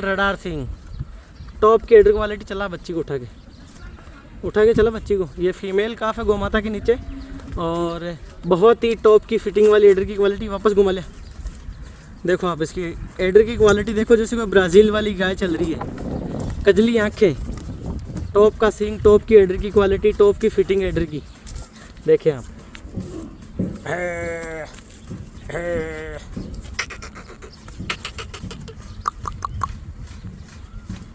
Radar Singh, top की adder quality. चला बच्ची को उठा के चला बच्ची को। ये फीमेल काफ है गौ माता के नीचे और बहुत ही टॉप की फिटिंग वाली एडर की क्वालिटी। वापस घुमा ले। देखो आप इसकी एडर की क्वालिटी देखो, जैसे कोई ब्राज़ील वाली गाय चल रही है। कजली आंखें, टॉप का सींग, टॉप की एडर की क्वालिटी, टॉप की फिटिंग एडर की। देखिए आप